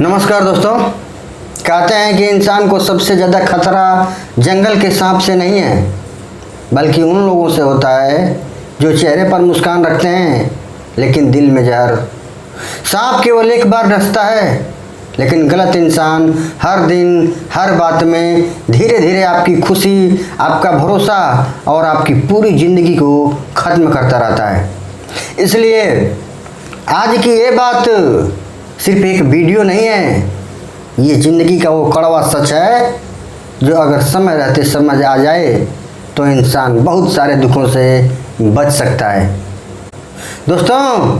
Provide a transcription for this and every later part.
नमस्कार दोस्तों। कहते हैं कि इंसान को सबसे ज़्यादा खतरा जंगल के सांप से नहीं है, बल्कि उन लोगों से होता है जो चेहरे पर मुस्कान रखते हैं लेकिन दिल में जहर। सांप केवल एक बार डसता है, लेकिन गलत इंसान हर दिन हर बात में धीरे धीरे आपकी खुशी, आपका भरोसा और आपकी पूरी ज़िंदगी को ख़त्म करता रहता है। इसलिए आज की ये बात सिर्फ एक वीडियो नहीं है, ये ज़िंदगी का वो कड़वा सच है जो अगर समय रहते समझ आ जाए तो इंसान बहुत सारे दुखों से बच सकता है। दोस्तों,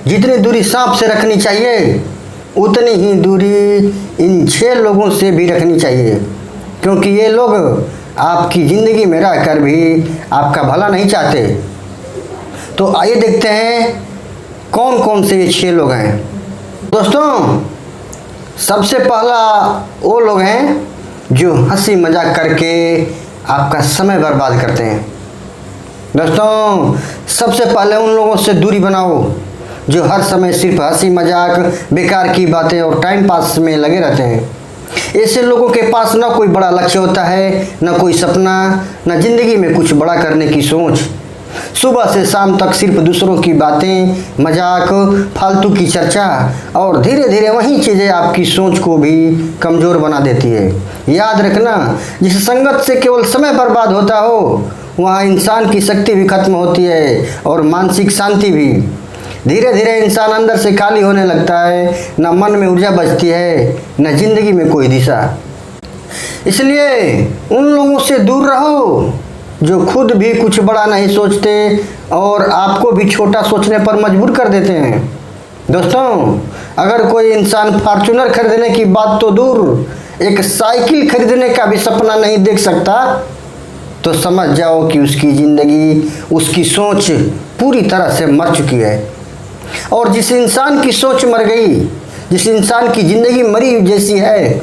जितनी दूरी सांप से रखनी चाहिए उतनी ही दूरी इन 6 लोगों से भी रखनी चाहिए, क्योंकि ये लोग आपकी ज़िंदगी में रहकर भी आपका भला नहीं चाहते। तो आइए देखते हैं कौन कौन से ये 6 लोग हैं। दोस्तों, सबसे पहला वो लोग हैं जो हंसी मजाक करके आपका समय बर्बाद करते हैं। दोस्तों, सबसे पहले उन लोगों से दूरी बनाओ जो हर समय सिर्फ हंसी मजाक, बेकार की बातें और टाइम पास में लगे रहते हैं। ऐसे लोगों के पास ना कोई बड़ा लक्ष्य होता है, ना कोई सपना, ना जिंदगी में कुछ बड़ा करने की सोच। सुबह से शाम तक सिर्फ दूसरों की बातें, मजाक, फालतू की चर्चा और धीरे धीरे वही चीज़ें आपकी सोच को भी कमज़ोर बना देती है। याद रखना, जिस संगत से केवल समय बर्बाद होता हो वहाँ इंसान की शक्ति भी खत्म होती है और मानसिक शांति भी। धीरे धीरे इंसान अंदर से खाली होने लगता है, न मन में ऊर्जा बचती है, न जिंदगी में कोई दिशा। इसलिए उन लोगों से दूर रहो जो खुद भी कुछ बड़ा नहीं सोचते और आपको भी छोटा सोचने पर मजबूर कर देते हैं। दोस्तों, अगर कोई इंसान फॉर्च्यूनर खरीदने की बात तो दूर, एक साइकिल खरीदने का भी सपना नहीं देख सकता, तो समझ जाओ कि उसकी ज़िंदगी, उसकी सोच पूरी तरह से मर चुकी है। और जिस इंसान की सोच मर गई, जिस इंसान की ज़िंदगी मरी जैसी है,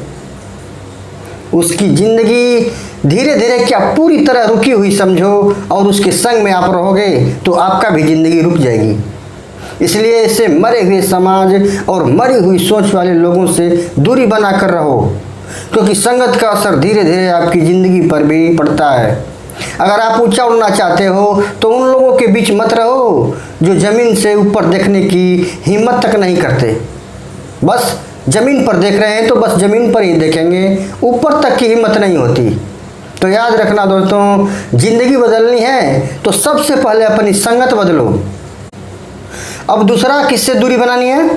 उसकी ज़िंदगी धीरे धीरे क्या पूरी तरह रुकी हुई समझो, और उसके संग में आप रहोगे तो आपका भी ज़िंदगी रुक जाएगी। इसलिए ऐसे मरे हुए समाज और मरी हुई सोच वाले लोगों से दूरी बना कर रहो, क्योंकि संगत का असर धीरे धीरे आपकी ज़िंदगी पर भी पड़ता है। अगर आप ऊंचा उड़ना चाहते हो तो उन लोगों के बीच मत रहो जो ज़मीन से ऊपर देखने की हिम्मत तक नहीं करते। बस ज़मीन पर देख रहे हैं तो बस ज़मीन पर ही देखेंगे, ऊपर तक की हिम्मत नहीं होती। तो याद रखना दोस्तों, ज़िंदगी बदलनी है तो सबसे पहले अपनी संगत बदलो। अब दूसरा, किससे दूरी बनानी है?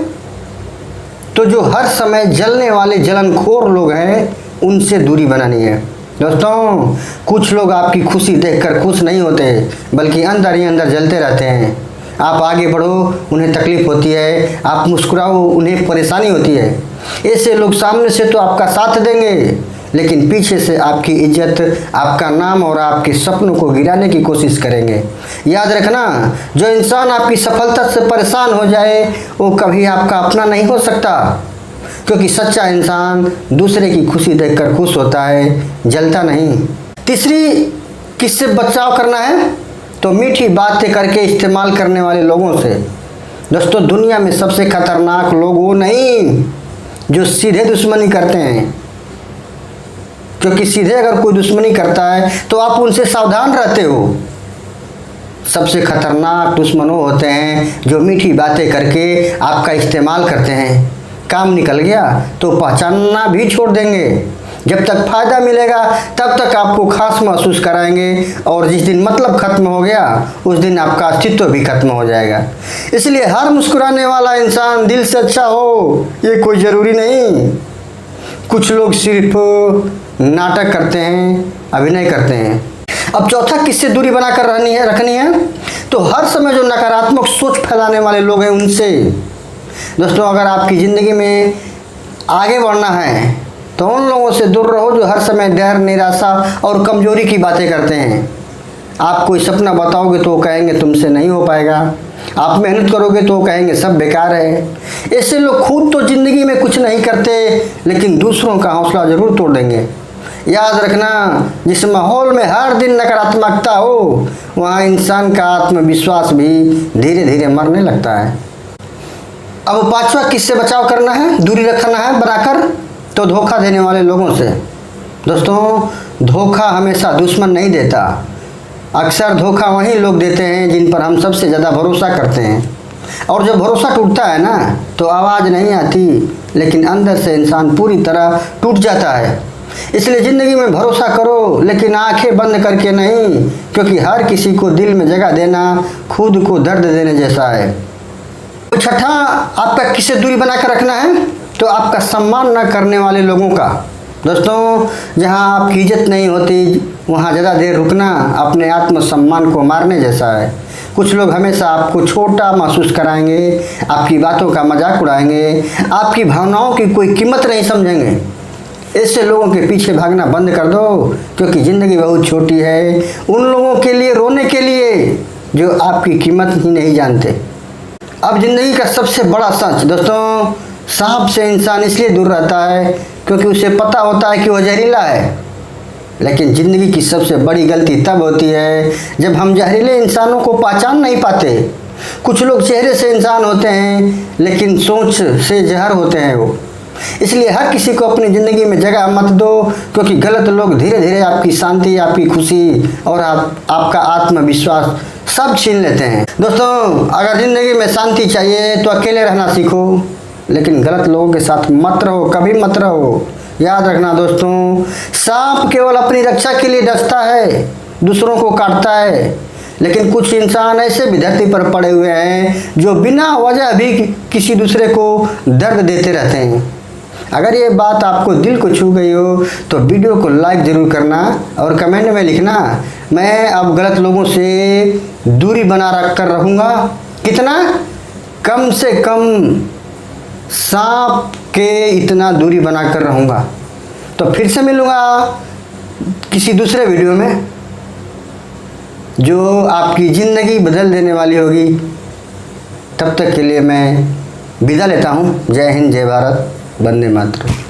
तो जो हर समय जलने वाले जलनखोर लोग हैं उनसे दूरी बनानी है। दोस्तों, कुछ लोग आपकी खुशी देखकर खुश नहीं होते, बल्कि अंदर ही अंदर जलते रहते हैं। आप आगे बढ़ो, उन्हें तकलीफ होती है, आप मुस्कुराओ, उन्हें परेशानी होती है। ऐसे लोग सामने से तो आपका साथ देंगे, लेकिन पीछे से आपकी इज्जत, आपका नाम और आपके सपनों को गिराने की कोशिश करेंगे। याद रखना, जो इंसान आपकी सफलता से परेशान हो जाए वो कभी आपका अपना नहीं हो सकता, क्योंकि सच्चा इंसान दूसरे की खुशी देखकर खुश होता है, जलता नहीं। तीसरी, किससे बचाव करना है? तो मीठी बातें करके इस्तेमाल करने वाले लोगों से। दोस्तों, दुनिया में सबसे खतरनाक लोग वो नहीं जो सीधे दुश्मनी करते हैं, क्योंकि सीधे अगर कोई दुश्मनी करता है तो आप उनसे सावधान रहते हो। सबसे खतरनाक दुश्मन वो होते हैं जो मीठी बातें करके आपका इस्तेमाल करते हैं। काम निकल गया तो पहचानना भी छोड़ देंगे। जब तक फ़ायदा मिलेगा तब तक आपको खास महसूस कराएंगे, और जिस दिन मतलब खत्म हो गया उस दिन आपका अस्तित्व भी खत्म हो जाएगा। इसलिए हर मुस्कुराने वाला इंसान दिल से अच्छा हो ये कोई ज़रूरी नहीं। कुछ लोग सिर्फ नाटक करते हैं, अभिनय करते हैं। अब चौथा, किससे दूरी बनाकर रखनी है? तो हर समय जो नकारात्मक सोच फैलाने वाले लोग हैं उनसे। दोस्तों, अगर आपकी ज़िंदगी में आगे बढ़ना है तो उन लोगों से दूर रहो जो हर समय डर, निराशा और कमजोरी की बातें करते हैं। आप कोई सपना बताओगे तो वो कहेंगे तुमसे नहीं हो पाएगा, आप मेहनत करोगे तो वो कहेंगे सब बेकार है। ऐसे लोग खुद तो ज़िंदगी में कुछ नहीं करते, लेकिन दूसरों का हौसला ज़रूर तोड़ देंगे। याद रखना, जिस माहौल में हर दिन नकारात्मकता हो वहाँ इंसान का आत्मविश्वास भी धीरे धीरे मरने लगता है। अब पांचवा किससे बचाव करना है, दूरी रखना है बनाकर, तो धोखा देने वाले लोगों से। दोस्तों, धोखा हमेशा दुश्मन नहीं देता, अक्सर धोखा वही लोग देते हैं जिन पर हम सबसे ज़्यादा भरोसा करते हैं। और जब भरोसा टूटता है ना, तो आवाज़ नहीं आती, लेकिन अंदर से इंसान पूरी तरह टूट जाता है। इसलिए ज़िंदगी में भरोसा करो, लेकिन आंखें बंद करके नहीं, क्योंकि हर किसी को दिल में जगह देना खुद को दर्द देने जैसा है। तो छठा, आपका किससे दूरी बना कर रखना है, तो आपका सम्मान न करने वाले लोगों का। दोस्तों, जहाँ आपकी इज्जत नहीं होती वहाँ ज़्यादा देर रुकना अपने आत्मसम्मान को मारने जैसा है। कुछ लोग हमेशा आपको छोटा महसूस कराएंगे, आपकी बातों का मजाक उड़ाएंगे, आपकी भावनाओं की कोई कीमत नहीं समझेंगे। ऐसे लोगों के पीछे भागना बंद कर दो, क्योंकि ज़िंदगी बहुत छोटी है उन लोगों के लिए रोने के लिए जो आपकी कीमत ही नहीं जानते। अब ज़िंदगी का सबसे बड़ा सच दोस्तों, सांप से इंसान इसलिए दूर रहता है क्योंकि उसे पता होता है कि वह जहरीला है। लेकिन ज़िंदगी की सबसे बड़ी गलती तब होती है जब हम जहरीले इंसानों को पहचान नहीं पाते। कुछ लोग चेहरे से इंसान होते हैं, लेकिन सोच से जहर होते हैं वो। इसलिए हर किसी को अपनी ज़िंदगी में जगह मत दो, क्योंकि गलत लोग धीरे धीरे आपकी शांति, आपकी खुशी और आपका आत्मविश्वास सब छीन लेते हैं। दोस्तों, अगर ज़िंदगी में शांति चाहिए तो अकेले रहना सीखो, लेकिन गलत लोगों के साथ मत रहो, कभी मत रहो। याद रखना दोस्तों, सांप केवल अपनी रक्षा के लिए डसता है, दूसरों को काटता है। लेकिन कुछ इंसान ऐसे भी धरती पर पड़े हुए हैं जो बिना वजह भी किसी दूसरे को दर्द देते रहते हैं। अगर ये बात आपको दिल को छू गई हो तो वीडियो को लाइक ज़रूर करना और कमेंट में लिखना, मैं अब गलत लोगों से दूरी बना रख कर रहूँगा। कितना? कम से कम सांप के इतना दूरी बना कर रहूँगा। तो फिर से मिलूँगा किसी दूसरे वीडियो में जो आपकी ज़िंदगी बदल देने वाली होगी। तब तक के लिए मैं विदा लेता हूँ। जय हिंद, जय भारत, वंदे मातरम।